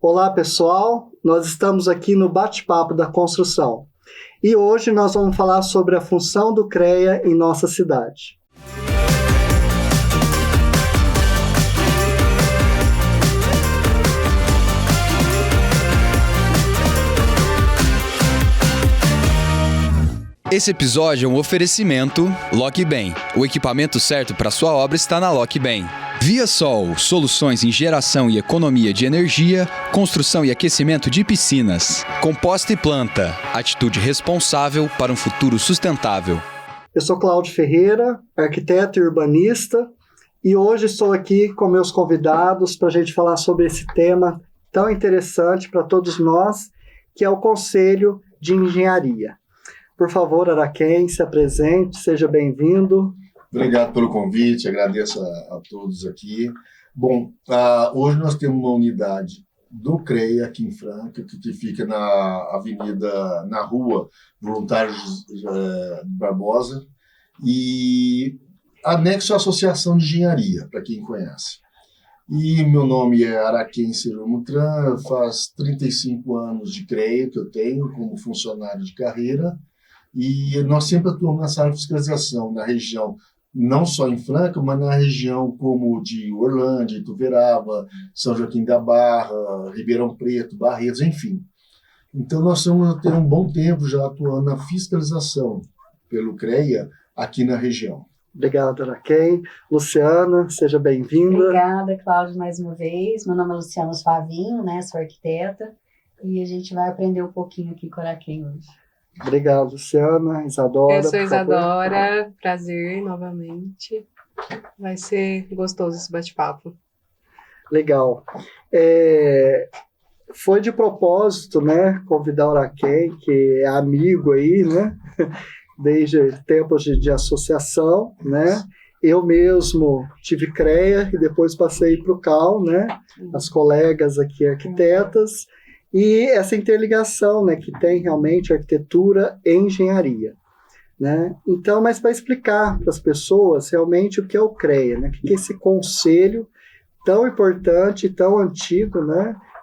Olá, pessoal. Nós estamos aqui no Bate-Papo da Construção. E hoje nós vamos falar sobre a função do CREA em nossa cidade. Esse episódio é um oferecimento LocBem. O equipamento certo para sua obra está na LocBem. ViaSol, soluções em geração e economia de energia, construção e aquecimento de piscinas. Composta e planta, atitude responsável para um futuro sustentável. Eu sou Cláudio Ferreira, arquiteto e urbanista, e hoje estou aqui com meus convidados para a gente falar sobre esse tema tão interessante para todos nós, que é o Conselho de Engenharia. Por favor, Araquém, se apresente, seja bem-vindo. Obrigado pelo convite, agradeço a todos aqui. Bom, hoje nós temos uma unidade do CREA aqui em Franca, que fica na rua Voluntário Barbosa, e anexo à Associação de Engenharia, para quem conhece. E meu nome é Araquém Mutran, faz 35 anos de CREA que eu tenho como funcionário de carreira, e nós sempre atuamos nessa área de fiscalização, na região, não só em Franca, mas na região como de Orlândia, Ituverava, São Joaquim da Barra, Ribeirão Preto, Barretos, enfim. Então nós estamos tendo um bom tempo já atuando na fiscalização pelo CREA aqui na região. Obrigado, Araquém. Luciana, seja bem-vinda. Obrigada, Cláudio, mais uma vez. Meu nome é Luciana Suavinho, sou arquiteta, e a gente vai aprender um pouquinho aqui com o Araquém hoje. Obrigado, Luciana. Isadora, eu sou Isadora, prazer novamente. Vai ser gostoso esse bate-papo. Legal. Foi de propósito, convidar o Araquém, que é amigo aí, desde tempos de associação, Eu mesmo tive CREA e depois passei para o CAL, As colegas aqui arquitetas, e essa interligação, que tem realmente arquitetura e engenharia, Então, mas para explicar para as pessoas realmente o que é o CREA, o que é esse conselho tão importante, tão antigo,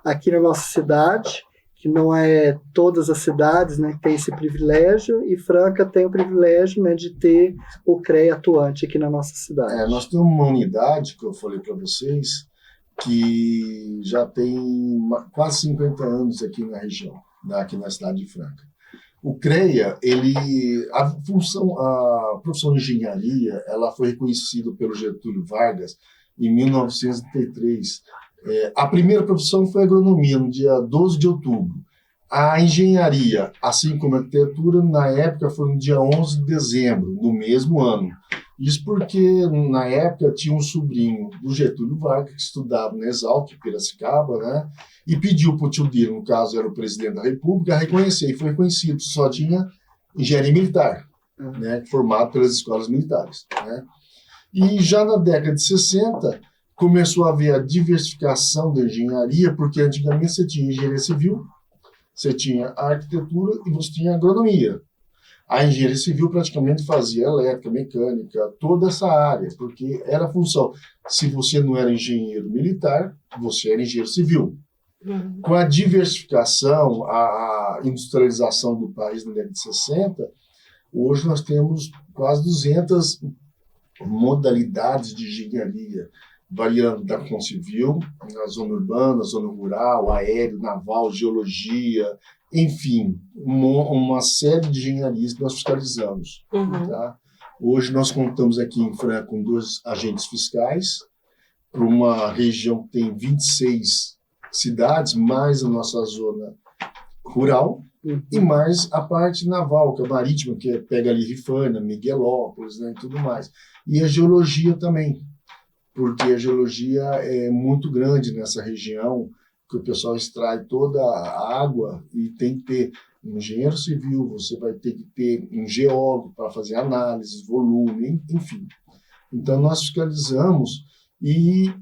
aqui na nossa cidade, que não é todas as cidades, que tem esse privilégio, e Franca tem o privilégio, de ter o CREA atuante aqui na nossa cidade. Nós temos uma unidade, que eu falei para vocês, que já tem quase 50 anos aqui na região, aqui na cidade de Franca. O CREA, a profissão de engenharia, ela foi reconhecida pelo Getúlio Vargas em 1933. A primeira profissão foi a agronomia, no dia 12 de outubro. A engenharia, assim como a arquitetura, na época foi no dia 11 de dezembro, no mesmo ano. Isso porque, na época, tinha um sobrinho do Getúlio Vargas, que estudava na Exalc, Piracicaba, e pediu para o tio dele, no caso era o presidente da República, a reconhecer, e foi reconhecido. Só tinha engenharia militar, formado pelas escolas militares. E já na década de 60, começou a haver a diversificação da engenharia, porque antigamente você tinha engenharia civil, você tinha a arquitetura e você tinha a agronomia. A engenharia civil praticamente fazia elétrica, mecânica, toda essa área, porque era a função. Se você não era engenheiro militar, você era engenheiro civil. Uhum. Com a diversificação, a industrialização do país na década de 60, hoje nós temos quase 200 modalidades de engenharia, variando da construção civil, na zona urbana, zona rural, aéreo, naval, geologia, enfim, uma série de engenharias que nós fiscalizamos. Uhum. Tá? Hoje nós contamos aqui em Franca com 2 agentes fiscais, para uma região que tem 26 cidades, mais a nossa zona rural, e mais a parte naval, que é marítima, que pega ali Rifânia, Miguelópolis, e tudo mais. E a geologia também, porque a geologia é muito grande nessa região, que o pessoal extrai toda a água e tem que ter um engenheiro civil, você vai ter que ter um geólogo para fazer análises, volume, enfim. Então, nós fiscalizamos e,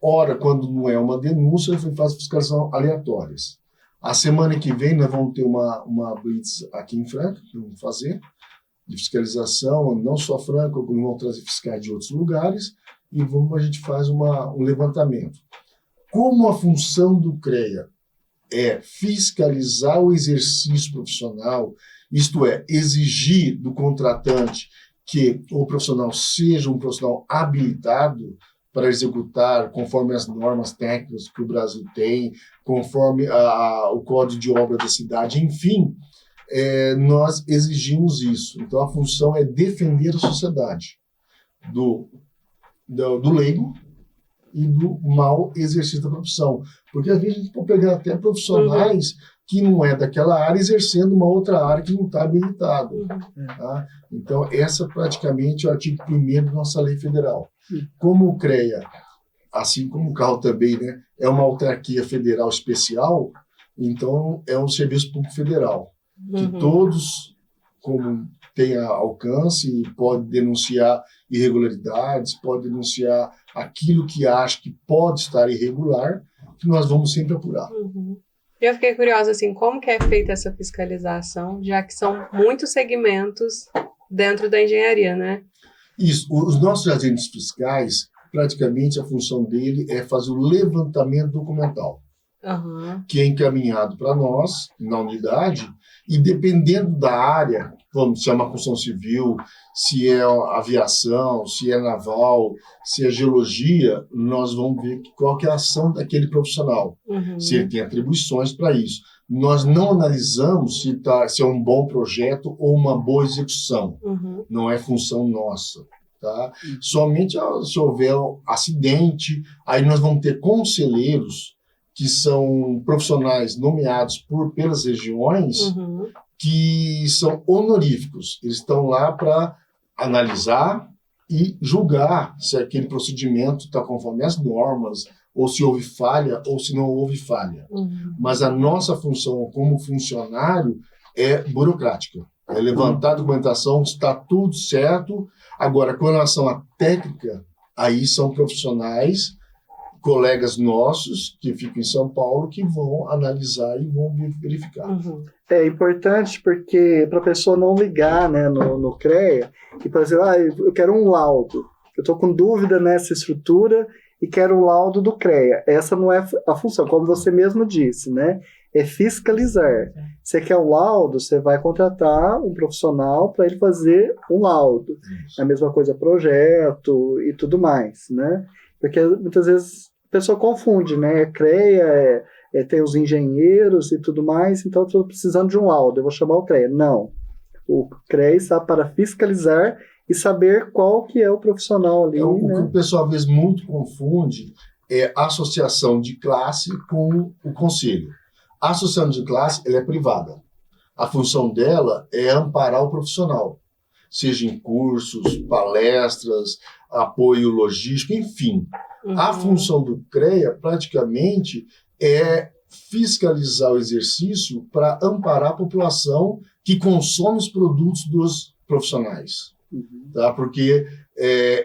ora, quando não é uma denúncia, a gente faz fiscalização aleatórias. A semana que vem, nós vamos ter uma blitz aqui em Franca, que vamos fazer, de fiscalização, não só Franca, como vamos trazer fiscais de outros lugares, e a gente faz um levantamento. Como a função do CREA é fiscalizar o exercício profissional, isto é, exigir do contratante que o profissional seja um profissional habilitado para executar conforme as normas técnicas que o Brasil tem, conforme o Código de Obra da cidade, enfim, nós exigimos isso. Então, a função é defender a sociedade do leigo e do mau exercício da profissão. Porque, às vezes, a gente pode pegar até profissionais que não é daquela área exercendo uma outra área que não está habilitado. Tá? Então, essa praticamente é o artigo 1º da nossa lei federal. Como o CREA, assim como o carro também, né, é uma autarquia federal especial, então é um serviço público federal, que todos, como tem alcance, pode denunciar irregularidades, pode denunciar aquilo que acha que pode estar irregular, que nós vamos sempre apurar. Eu fiquei curiosa, assim, como que é feita essa fiscalização, já que são muitos segmentos dentro da engenharia, né? Isso. Os nossos agentes fiscais, praticamente a função dele é fazer o levantamento documental, que é encaminhado para nós, na unidade, e dependendo da área, vamos, se é uma construção civil, se é aviação, se é naval, se é geologia, nós vamos ver qual que é a ação daquele profissional, se ele tem atribuições para isso. Nós não analisamos se é um bom projeto ou uma boa execução. Não é função nossa. Tá? Somente se houver acidente, aí nós vamos ter conselheiros que são profissionais nomeados pelas regiões, que são honoríficos. Eles estão lá para analisar e julgar se aquele procedimento está conforme as normas, ou se houve falha, ou se não houve falha. Mas a nossa função como funcionário é burocrática. É levantar a documentação, está tudo certo. Agora, com relação à técnica, aí são profissionais, colegas nossos que ficam em São Paulo, que vão analisar e vão verificar. É importante porque para a pessoa não ligar, né, no CREA e para dizer, eu quero um laudo, eu estou com dúvida nessa estrutura e quero um laudo do CREA. Essa não é a função, como você mesmo disse, né? É fiscalizar. Você quer um laudo, você vai contratar um profissional para ele fazer um laudo. É a mesma coisa projeto e tudo mais, né? Porque muitas vezes a pessoa confunde, né? CREA, tem os engenheiros e tudo mais, então eu estou precisando de um laudo, eu vou chamar o CREA. Não. O CREA está para fiscalizar e saber qual que é o profissional ali. O né? que o pessoal às vezes muito confunde é a associação de classe com o conselho. A associação de classe ela é privada. A função dela é amparar o profissional, seja em cursos, palestras, apoio logístico, enfim. A função do CREA, praticamente, é fiscalizar o exercício para amparar a população que consome os produtos dos profissionais. Tá? Porque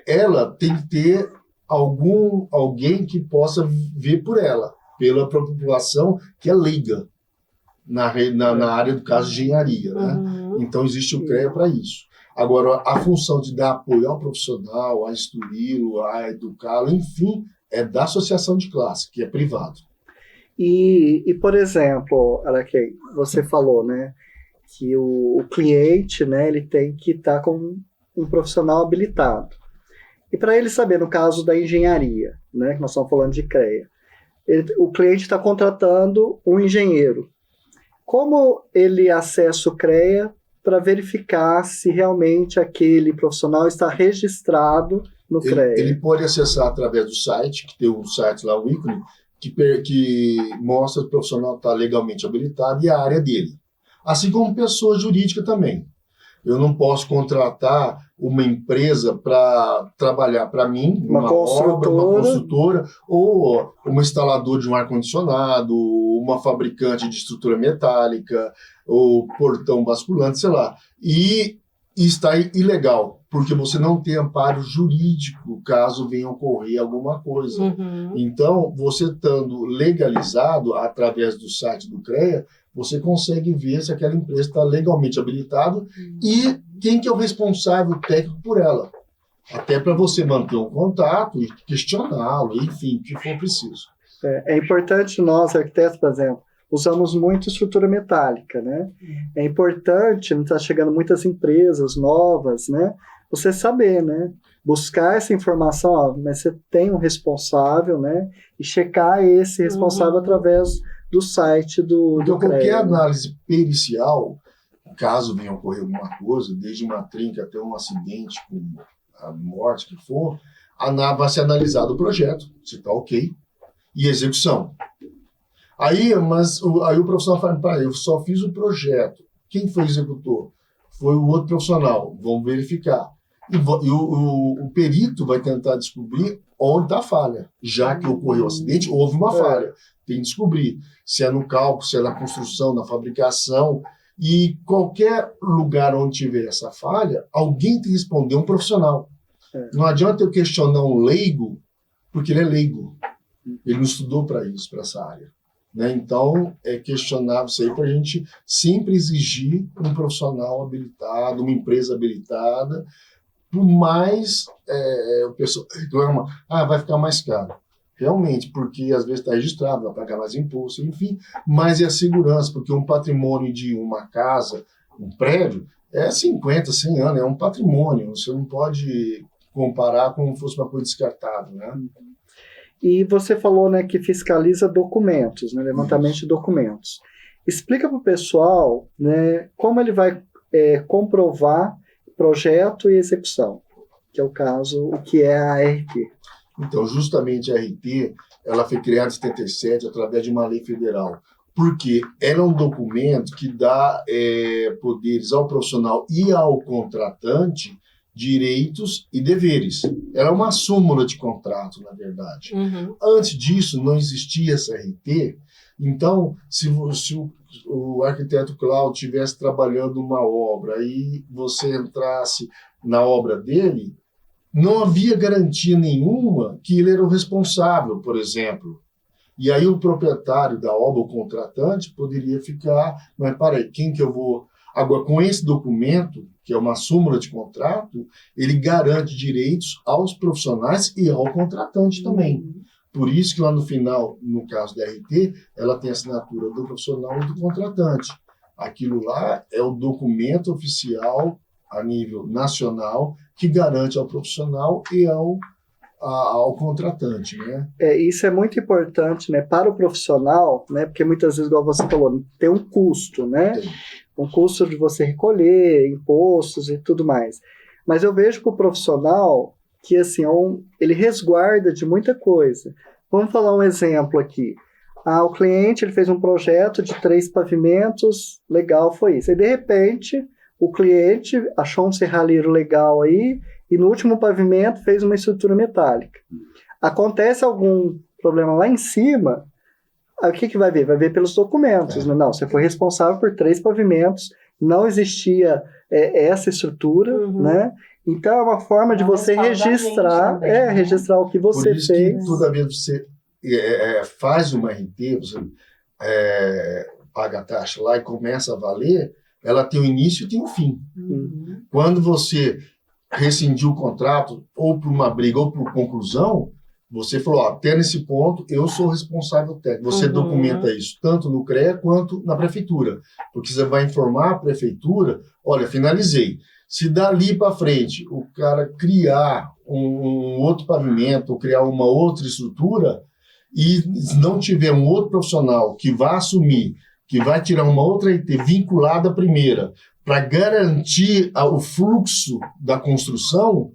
ela tem que ter alguém que possa ver por ela, pela população que é leiga na área, do caso, de engenharia. Né? Então, existe o CREA para isso. Agora, a função de dar apoio ao profissional, a instruí-lo, a educá-lo, enfim, é da associação de classe, que é privado. E por exemplo, Araquém, você falou, né, que o cliente, né, ele tem que estar com um profissional habilitado. E para ele saber, no caso da engenharia, né, que nós estamos falando de CREA, o cliente está contratando um engenheiro. Como ele acessa o CREA para verificar se realmente aquele profissional está registrado no CREA? Ele pode acessar através do site, que tem um site lá, o ícone, que mostra se o profissional está legalmente habilitado e a área dele. Assim como pessoa jurídica também. Eu não posso contratar uma empresa para trabalhar para mim, uma construtora, ou uma instaladora de um ar-condicionado, uma fabricante de estrutura metálica, ou portão basculante, sei lá. E está ilegal, porque você não tem amparo jurídico caso venha ocorrer alguma coisa. Então, você estando legalizado através do site do CREA, você consegue ver se aquela empresa está legalmente habilitada e quem que é o responsável técnico por ela. Até para você manter um contato e questioná-lo, enfim, o que for preciso. É importante nós, arquitetos, por exemplo, usamos muito estrutura metálica, né? É importante, não está chegando muitas empresas novas, né? Você saber, né? Buscar essa informação, ó, mas você tem um responsável, né? E checar esse responsável através do site do Então, qualquer CREA, né? análise pericial, caso venha ocorrer alguma coisa, desde uma trinca até um acidente com a morte que for, vai ser analisado o projeto, se está ok, e execução. Aí o profissional fala, eu só fiz o projeto. Quem foi o executor? Foi o outro profissional. Vamos verificar. E o perito vai tentar descobrir onde está a falha. Já que ocorreu o acidente, houve uma falha. Tem que descobrir se é no cálculo, se é na construção, na fabricação. E qualquer lugar onde tiver essa falha, alguém tem que responder, um profissional. Não adianta eu questionar um leigo, porque ele é leigo. Ele não estudou para isso, para essa área. Né? Então, é questionável isso aí para a gente sempre exigir um profissional habilitado, uma empresa habilitada, por mais o pessoal reclama, vai ficar mais caro. Realmente, porque às vezes está registrado, vai pagar mais imposto, enfim, mas é a segurança, porque um patrimônio de uma casa, um prédio, é 50, 100 anos, é um patrimônio, você não pode comparar como se fosse uma coisa descartável, né? E você falou, né, que fiscaliza documentos, né, levantamento de documentos. Explica para o pessoal, né, como ele vai comprovar projeto e execução, que é o caso, o que é a ART. Então, justamente a ART, ela foi criada em 77 através de uma lei federal, porque ela é um documento que dá poderes ao profissional e ao contratante, direitos e deveres. Ela é uma súmula de contrato, na verdade. Antes disso, não existia essa RT. Então, se o arquiteto Cláudio estivesse trabalhando uma obra e você entrasse na obra dele, não havia garantia nenhuma que ele era o responsável, por exemplo. E aí o proprietário da obra, o contratante, poderia ficar, mas peraí, quem que eu vou... Agora, com esse documento, que é uma súmula de contrato, ele garante direitos aos profissionais e ao contratante também. Por isso que lá no final, no caso da RT, ela tem a assinatura do profissional e do contratante. Aquilo lá é o documento oficial a nível nacional que garante ao profissional e ao contratante, né? Isso é muito importante, né, para o profissional, né, porque muitas vezes, igual você falou, tem um custo, né? Tem. Um custo de você recolher impostos e tudo mais. Mas eu vejo que o profissional, que assim, ele resguarda de muita coisa. Vamos falar um exemplo aqui. O cliente ele fez um projeto de 3 pavimentos, legal, foi isso. E de repente, o cliente achou um serralheiro legal aí, e no último pavimento fez uma estrutura metálica. Acontece algum problema lá em cima, o que vai ver? Vai ver pelos documentos. Não, você foi responsável por 3 pavimentos, não existia essa estrutura, né? Então é uma forma de você registrar, registrar o que você fez. Por isso que toda vez que você faz uma RT, você paga a taxa lá e começa a valer, ela tem um início e tem um fim. Quando você rescindiu o contrato, ou por uma briga, ou por conclusão, você falou, até nesse ponto, eu sou responsável técnico. Você documenta isso, tanto no CREA quanto na prefeitura. Porque você vai informar a prefeitura, olha, finalizei. Se dali para frente o cara criar um outro pavimento, ou criar uma outra estrutura, e não tiver um outro profissional que vá assumir, que vai tirar uma outra IT vinculada à primeira, para garantir o fluxo da construção,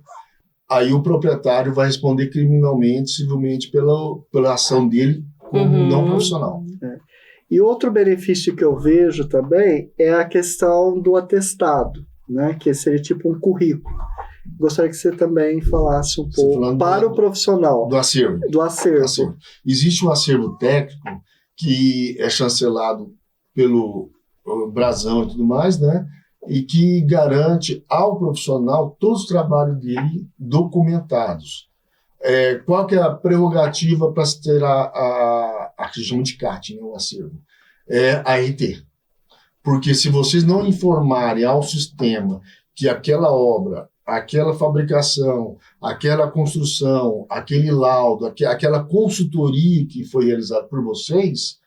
aí o proprietário vai responder criminalmente, civilmente, pela ação dele como não profissional. E outro benefício que eu vejo também é a questão do atestado, né? Que seria tipo um currículo. Gostaria que você também falasse um pouco para o profissional. Do acervo. Do acervo. Existe um acervo técnico que é chancelado pelo Brasão e tudo mais, né? E que garante ao profissional todos os trabalhos dele documentados. Qual que é a prerrogativa para se ter a que chama de CAT, né, o acervo? A RT. Porque se vocês não informarem ao sistema que aquela obra aquela fabricação, aquela construção, aquele laudo, aquela consultoria que foi realizada por vocês,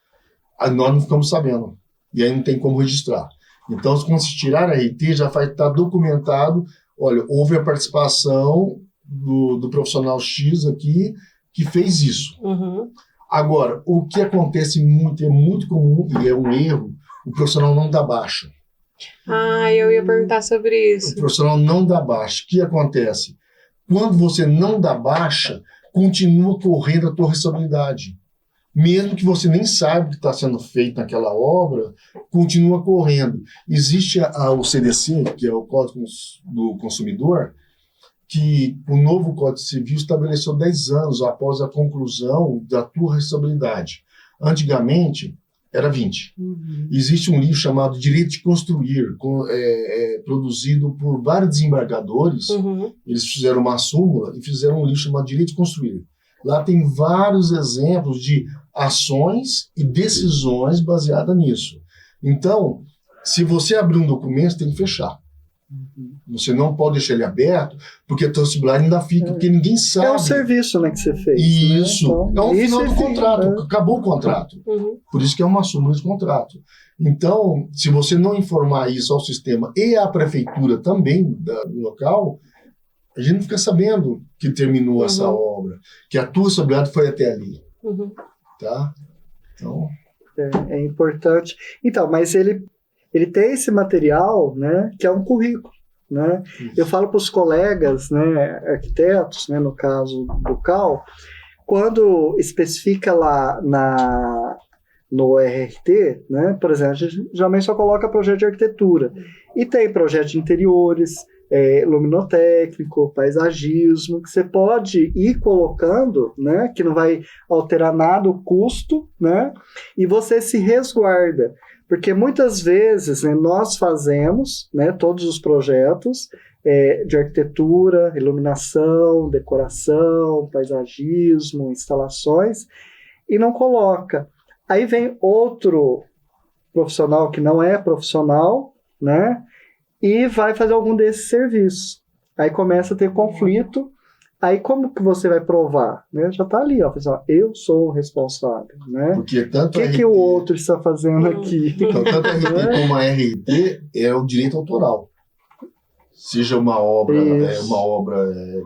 nós não ficamos sabendo. E aí não tem como registrar. Então, quando se tirar a RT, já vai estar documentado, olha, houve a participação do profissional X aqui que fez isso. Uhum. Agora, o que acontece muito, é muito comum, e é um erro, o profissional não dá baixa. Eu ia perguntar sobre isso. O profissional não dá baixa. O que acontece? Quando você não dá baixa, continua correndo a tua responsabilidade. Mesmo que você nem saiba o que está sendo feito naquela obra, continua correndo. Existe o CDC, que é o Código do Consumidor, que o novo Código Civil estabeleceu 10 anos após a conclusão da tua responsabilidade. Antigamente, era 20. Uhum. Existe um livro chamado Direito de Construir, produzido por vários desembargadores. Uhum. Eles fizeram uma súmula e fizeram um livro chamado Direito de Construir. Lá tem vários exemplos de ações e decisões baseadas nisso. Então, se você abrir um documento, tem que fechar. Você não pode deixar ele aberto, porque a tua possibilidade ainda fica, porque ninguém sabe. É um serviço, né, que você fez. Isso. Né? Então, é um final do enfim, contrato. né? Acabou o contrato. Uhum. Por isso que é uma súmula de contrato. Então, se você não informar isso ao sistema e à prefeitura também do local, a gente não fica sabendo que terminou essa obra, que a tua responsabilidade foi até ali. Uhum. Tá? Então... É importante. Então, mas ele tem esse material, né, que é um currículo. Né? Eu falo para os colegas, né, arquitetos, né, no caso do CAL, quando especifica lá no RRT, né, por exemplo, a gente geralmente só coloca projeto de arquitetura. E tem projeto de interiores, luminotécnico, paisagismo, que você pode ir colocando, né, que não vai alterar nada o custo, né, e você se resguarda. Porque muitas vezes, né, nós fazemos, né, todos os projetos de arquitetura, iluminação, decoração, paisagismo, instalações, e não coloca. Aí vem outro profissional que não é profissional, né, e vai fazer algum desses serviços. Aí começa a ter conflito. Aí como que você vai provar? Né? Já está ali, ó, eu sou o responsável. Né? Porque tanto o que o outro está fazendo aqui? Então, tanto a RT como a RT é o direito autoral. Seja uma obra,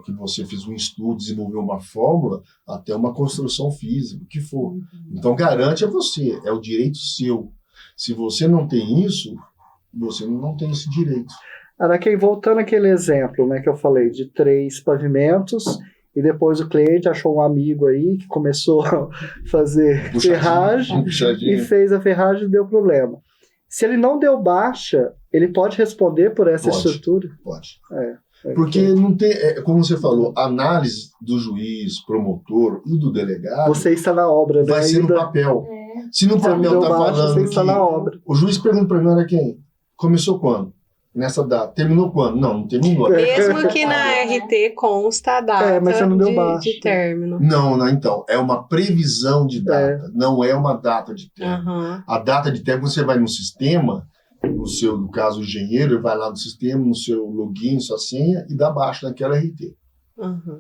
que você fez um estudo, desenvolveu uma fórmula, até uma construção física, o que for. Então garante a você, é o direito seu. Se você não tem isso, você não tem esse direito. Araquém, voltando àquele exemplo, né, que eu falei, de 3 pavimentos, e depois o cliente achou um amigo aí que começou a fazer ferragem e fez a ferragem e deu problema. Se ele não deu baixa, ele pode responder por essa estrutura? Pode. Porque não tem, como você falou, a análise do juiz, promotor e do delegado... Você está na obra, né? Vai ser no papel. Se no papel está falando você está na obra. O juiz pergunta para mim, olha quem? Começou quando? Nessa data. Terminou quando? Não terminou. Mesmo que na RT consta a data mas você não deu de término. Não, então. É uma previsão de data. Não é uma data de término. A data de término, você vai no sistema, no caso o engenheiro, ele vai lá no sistema, no seu login, sua senha, e dá baixa naquela RT.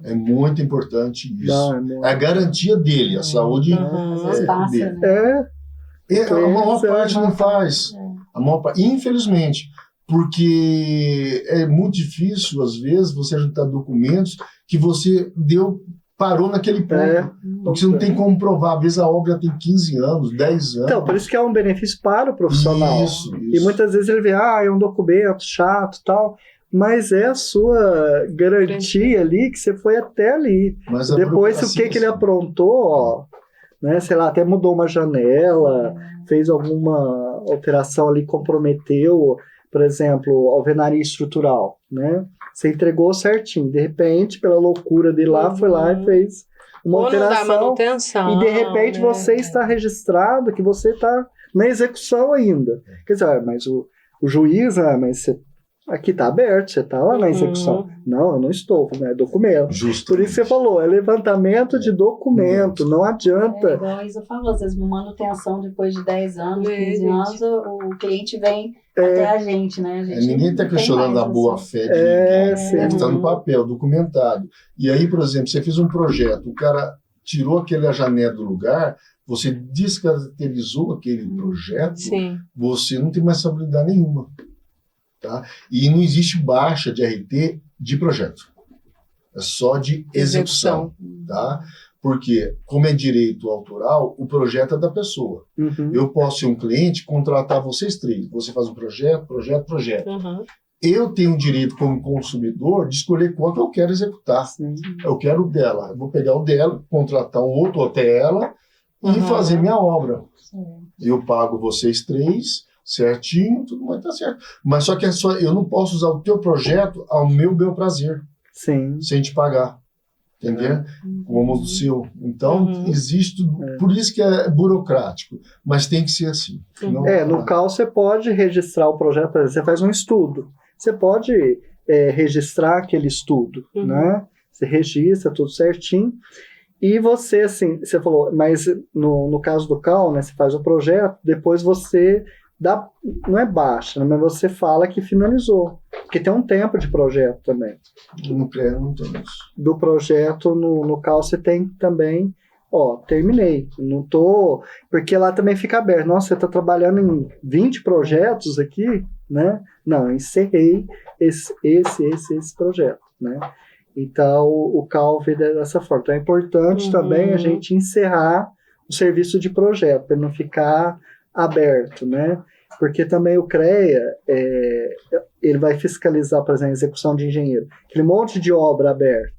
É muito importante isso. É a garantia dele, a saúde dele. A maior parte não faz. A maior parte, infelizmente. Porque é muito difícil, às vezes, você juntar documentos que você parou naquele ponto. Porque você não tem como provar. Às vezes a obra já tem 15 anos, 10 anos. Então, por isso que é um benefício para o profissional. Isso. E muitas vezes ele vê, é um documento chato e tal, mas é a sua garantia ali que você foi até ali. Mas depois, o que ele aprontou, né, sei lá, até mudou uma janela, fez alguma alteração ali, comprometeu... Por exemplo, alvenaria estrutural, né? Você entregou certinho. De repente, pela loucura dele lá, foi lá e fez uma alteração. Não dá manutenção, e de repente você está registrado que você está na execução ainda. Quer dizer, mas o juiz, mas você aqui está aberto, você está lá na execução. Não, eu não estou, né? É documento. Justo. Por isso que você falou, é levantamento de documento, não adianta. Igual a Isa falou, às vezes manutenção depois de 10 anos, 15 anos, o cliente vem até a gente, né? Ninguém está questionando a boa-fé de ninguém. Está no papel, documentado. E aí, por exemplo, você fez um projeto, o cara tirou aquela janela do lugar, você descaracterizou aquele projeto, você não tem mais responsabilidade nenhuma. Tá? E não existe baixa de RT de projeto. É só de execução. Tá? Porque, como é direito autoral, o projeto é da pessoa. Eu posso ser um cliente, contratar vocês três. Você faz um projeto. Eu tenho o direito, como consumidor, de escolher qual que eu quero executar. Eu quero o dela. Eu vou pegar o dela, contratar um outro até ela e fazer minha obra. Eu pago vocês três, certinho, tudo vai estar certo. Mas só que eu não posso usar o teu projeto ao meu bel prazer. Sem te pagar. Entendeu? Como o seu. Então, existe tudo. Por isso que é burocrático. Mas tem que ser assim. No CAL você pode registrar o projeto, por exemplo, você faz um estudo. Você pode registrar aquele estudo, né? Você registra tudo certinho. E você, assim, você falou, mas no caso do CAL, né, você faz o projeto, depois você dá, não é baixa, né, mas você fala que finalizou. Porque tem um tempo de projeto também. No CREA não temos. Do projeto, no CAL você tem também, terminei. Não tô... Porque lá também fica aberto. Nossa, você está trabalhando em 20 projetos aqui, né? Não, eu encerrei esse projeto, né? Então, o CAL vê dessa forma. Então, é importante também a gente encerrar o serviço de projeto, para não ficar aberto, né? Porque também o CREA, ele vai fiscalizar, por exemplo, a execução de engenheiro. Aquele monte de obra aberta.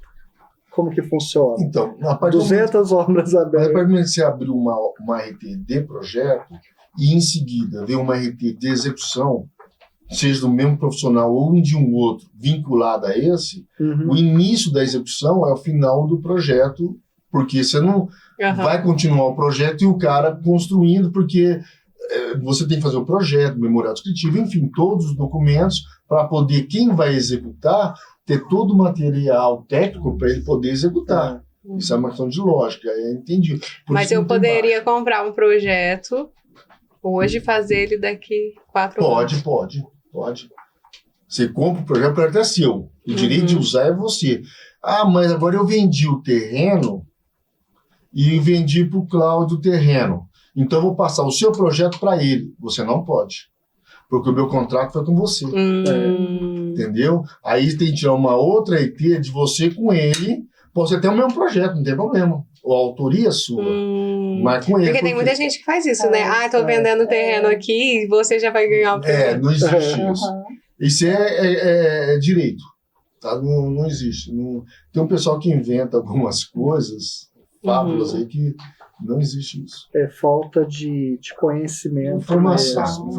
Como que funciona? Então, 200 obras abertas. Para você abrir uma RT de projeto e, em seguida, ver uma RT de execução, seja do mesmo profissional ou de um outro vinculado a esse, o início da execução é o final do projeto, porque você não vai continuar o projeto e o cara construindo, porque você tem que fazer o projeto, memorial descritivo, enfim, todos os documentos para poder, quem vai executar, ter todo o material técnico para ele poder executar. Isso é uma questão de lógica, entendi. Mas eu poderia comprar um projeto hoje e fazer ele daqui 4 anos? Pode. Você compra o projeto, o projeto é seu. O direito de usar é você. Ah, mas agora eu vendi o terreno e vendi para o Cláudio o terreno. Então eu vou passar o seu projeto para ele. Você não pode. Porque o meu contrato foi com você. Entendeu? Aí tem que tirar uma outra IP de você com ele. Pode ter o mesmo projeto, não tem problema. A autoria é sua. Mas com ele. Porque tem muita gente que faz isso, né? Tô vendendo terreno aqui e você já vai ganhar o terreno. Não existe isso. Isso é direito. Tá? Não existe. Tem um pessoal que inventa algumas coisas, fábulas aí, que não existe isso. É falta de conhecimento. Informação.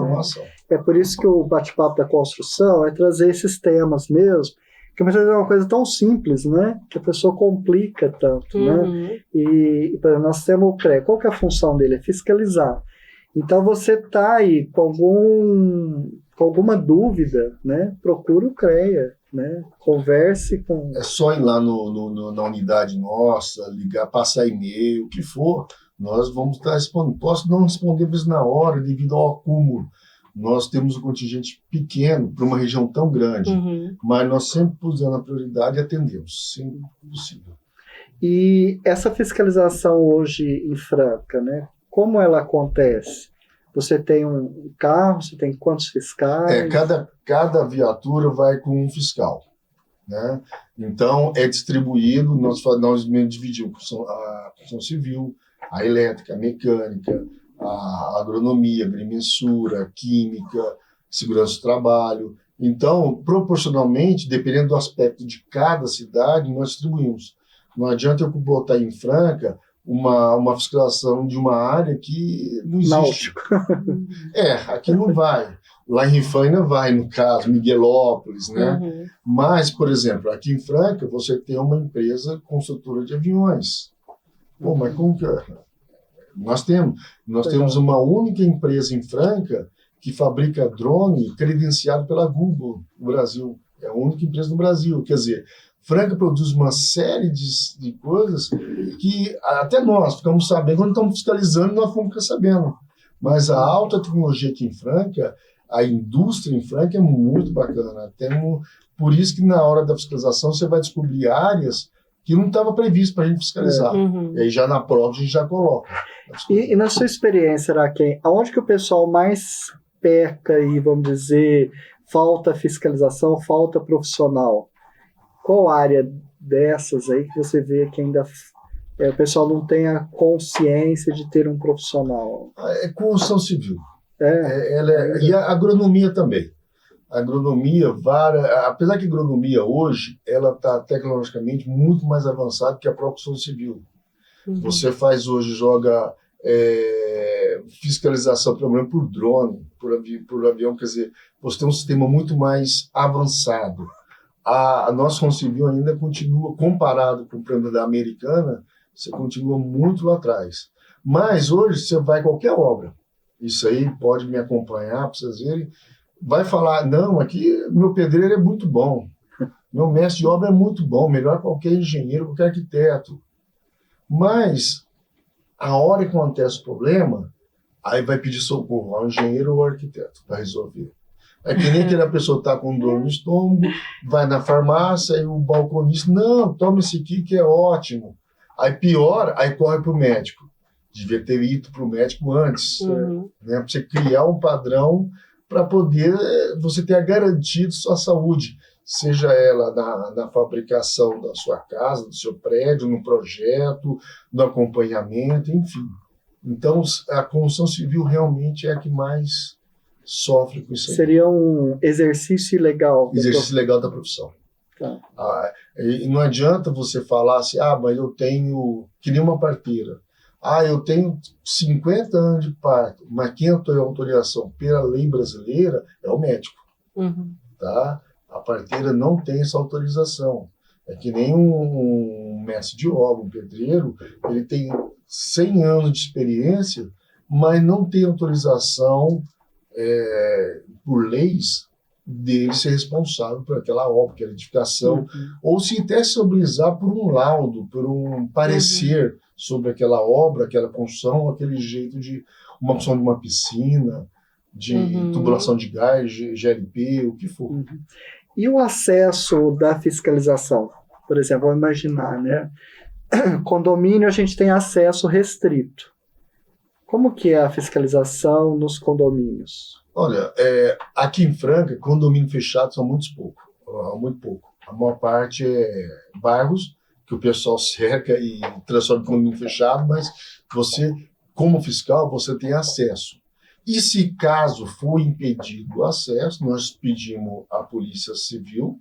É por isso que o bate-papo da construção é trazer esses temas mesmo, que muitas vezes é uma coisa tão simples, né? Que a pessoa complica tanto, né? E por exemplo, nós temos o CREA. Qual que é a função dele? É fiscalizar. Então, você está aí com alguma dúvida, né? Procura o CREA, né? Converse com... É só ir lá na unidade nossa, ligar, passar e-mail, o que for, nós vamos estar respondendo. Posso não responder às vezes na hora, devido ao acúmulo. Nós temos um contingente pequeno para uma região tão grande, mas nós sempre pusemos a prioridade e atendemos, sempre possível. E essa fiscalização hoje em Franca, né? Como ela acontece? Você tem um carro, você tem quantos fiscais? Cada viatura vai com um fiscal, né? Então, é distribuído, nós dividimos a construção civil, a elétrica, a mecânica, a agronomia, a agrimensura, a química, segurança do trabalho. Então, proporcionalmente, dependendo do aspecto de cada cidade, nós distribuímos. Não adianta eu botar em Franca uma fiscalização de uma área que não existe. Aqui não vai. Lá em Rifaina vai, no caso, Miguelópolis, né? Mas, por exemplo, aqui em Franca, você tem uma empresa construtora de aviões. Pô, mas como que é? Nós temos uma única empresa em Franca que fabrica drone credenciado pela Google no Brasil. É a única empresa no Brasil. Quer dizer, Franca produz uma série de coisas que até nós ficamos sabendo, quando estamos fiscalizando, nós vamos ficar sabendo. Mas a alta tecnologia aqui em Franca, a indústria em Franca é muito bacana. Por isso que na hora da fiscalização você vai descobrir áreas que não estava previsto para a gente fiscalizar. E aí já na prova a gente já coloca. E na sua experiência, Araquém, aonde que o pessoal mais peca e, vamos dizer, falta fiscalização, falta profissional? Qual área dessas aí que você vê que ainda o pessoal não tem a consciência de ter um profissional? É construção civil. E a agronomia também. A agronomia, apesar que a agronomia hoje, ela está tecnologicamente muito mais avançada que a própria construção civil. Você joga fiscalização, pelo menos por drone, por avião, quer dizer, você tem um sistema muito mais avançado. A nossa construção civil ainda continua, comparado com o plano da americana, você continua muito lá atrás. Mas hoje você vai a qualquer obra, isso aí pode me acompanhar para vocês verem, vai falar, não, aqui meu pedreiro é muito bom, meu mestre de obra é muito bom, melhor que qualquer engenheiro, qualquer arquiteto. Mas a hora que acontece o problema, aí vai pedir socorro ao engenheiro ou ao arquiteto para resolver. É que nem aquela pessoa está com dor no estômago, vai na farmácia e o balconista, não, toma esse aqui que é ótimo. Aí pior, aí corre para o médico. Devia ter ido para o médico antes, né? Para você criar um padrão para poder você ter a garantia de sua saúde, seja ela na fabricação da sua casa, do seu prédio, no projeto, no acompanhamento, enfim. Então, a construção civil realmente é a que mais sofre com isso aí. Seria um exercício ilegal. Exercício ilegal da profissão. Tá. E não adianta você falar assim, mas eu tenho, que nem uma parteira, eu tenho 50 anos de parto, mas quem tem autorização pela lei brasileira é o médico. Tá? A parteira não tem essa autorização. É que nem um mestre de obra, um pedreiro, ele tem 100 anos de experiência, mas não tem autorização por leis dele ser responsável por aquela obra, aquela edificação, ou se até se obrigar por um laudo, por um parecer sobre aquela obra, aquela construção, aquele jeito de uma construção de uma piscina, de tubulação de gás, GLP, o que for. E o acesso da fiscalização? Por exemplo, vamos imaginar, né? Condomínio a gente tem acesso restrito. Como que é a fiscalização nos condomínios? Olha, aqui em Franca, condomínio fechado são muito pouco. A maior parte é bairros que o pessoal cerca e transforma em condomínio fechado, mas você, como fiscal, você tem acesso. E se caso for impedido o acesso, nós pedimos à Polícia Civil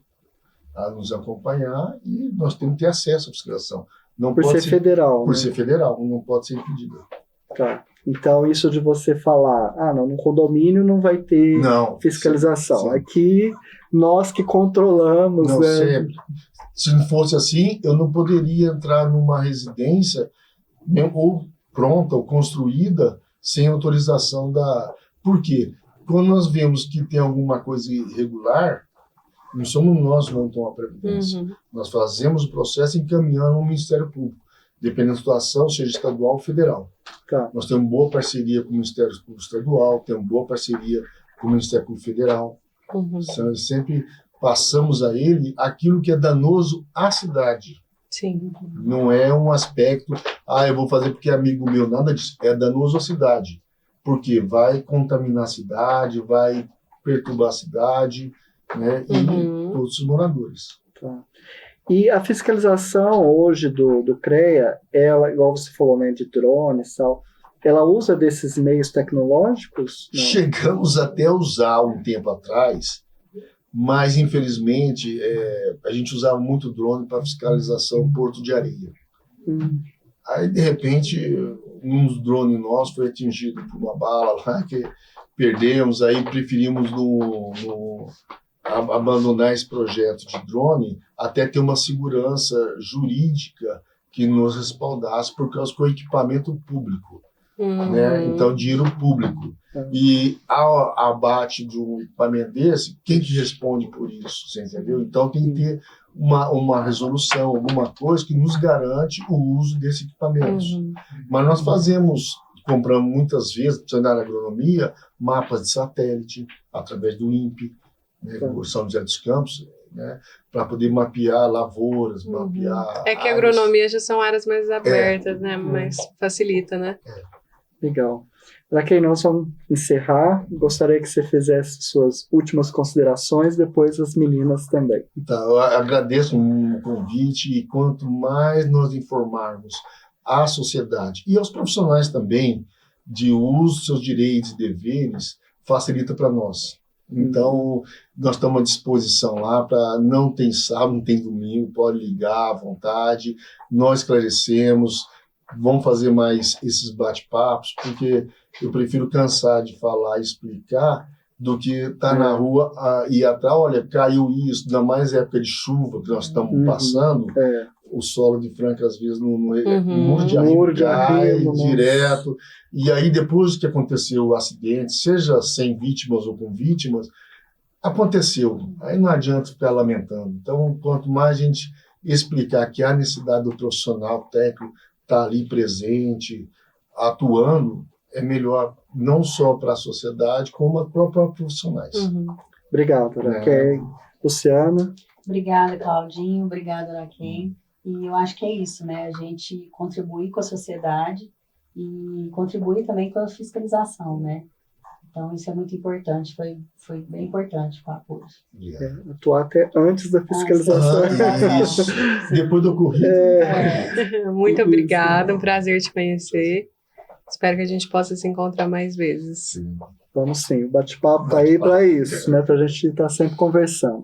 a nos acompanhar e nós temos que ter acesso à fiscalização. Não por pode ser federal. Por né? ser federal, não pode ser impedido. Tá. Então, isso de você falar, no condomínio não vai ter fiscalização. Sim. Aqui, nós que controlamos. Não, né? sempre. Se não fosse assim, eu não poderia entrar numa residência ou pronta ou construída sem autorização da... Por quê? Quando nós vemos que tem alguma coisa irregular, não somos nós que vamos tomar previdência. Nós fazemos o processo encaminhando ao Ministério Público, dependendo da situação, seja estadual ou federal. Tá. Nós temos boa parceria com o Ministério Público Estadual, temos boa parceria com o Ministério Público Federal. Sempre passamos a ele aquilo que é danoso à cidade. Sim. Não é um aspecto, eu vou fazer porque é amigo meu, nada disso. É danoso à cidade. Porque vai contaminar a cidade, vai perturbar a cidade, né, e todos os moradores. Tá. E a fiscalização hoje do CREA, ela, igual você falou, né, de drones e tal, ela usa desses meios tecnológicos? Não. Chegamos até a usar um tempo atrás, mas infelizmente a gente usava muito drone para fiscalização em Porto de Areia. Aí de repente um dos drones nossos foi atingido por uma bala lá que perdemos, aí preferimos abandonar esse projeto de drone até ter uma segurança jurídica que nos respaldasse por causa do equipamento público. né? Então, dinheiro público. E ao abate de um equipamento desse, quem que responde por isso? Você entendeu? Então, tem que ter uma resolução, alguma coisa que nos garante o uso desse equipamento. Mas nós compramos muitas vezes, precisando da agronomia, mapas de satélite, através do INPE, né, São José dos Campos, né, para poder mapear lavouras, mapear É que a agronomia já são áreas mais abertas, né? Mas facilita, né? Legal. Para quem nós vamos encerrar, gostaria que você fizesse suas últimas considerações, depois as meninas também. Então, eu agradeço o convite e quanto mais nós informarmos a sociedade e aos profissionais também de uso dos seus direitos e deveres, facilita para nós. Então, nós estamos à disposição lá para não tem sábado, não tem domingo, pode ligar à vontade, nós esclarecemos, vamos fazer mais esses bate-papos, porque eu prefiro cansar de falar e explicar do que estar na rua e atrás, olha, caiu isso, ainda mais época de chuva que nós estamos passando, o solo de Franca às vezes no muro de arrimo cai direto, e aí depois que aconteceu o acidente, seja sem vítimas ou com vítimas, aconteceu, aí não adianta ficar lamentando. Então, quanto mais a gente explicar que há necessidade do profissional técnico estar ali presente, atuando, é melhor não só para a sociedade, como para os próprios profissionais. Obrigado, Raquel. Luciana? Obrigada, Claudinho. Obrigada, Raquel. E eu acho que é isso, né? A gente contribuir com a sociedade e contribuir também com a fiscalização, né? Então, isso é muito importante. Foi bem importante o papo hoje. Atuar até antes da fiscalização. Isso. Depois do ocorrido. Muito obrigada, um prazer te conhecer. Espero que a gente possa se encontrar mais vezes. Vamos sim, o bate-papo está aí para isso, né? Para a gente estar sempre conversando.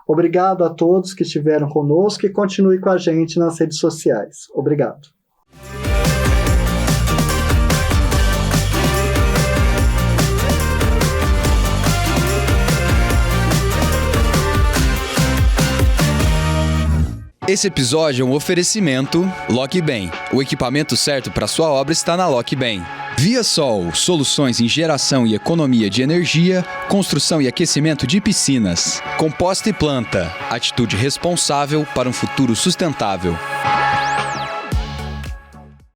Obrigado a todos que estiveram conosco e continue com a gente nas redes sociais. Obrigado. Esse episódio é um oferecimento LocBem. O equipamento certo para sua obra está na LocBem. ViaSol, soluções em geração e economia de energia, construção e aquecimento de piscinas. Composta e planta, atitude responsável para um futuro sustentável.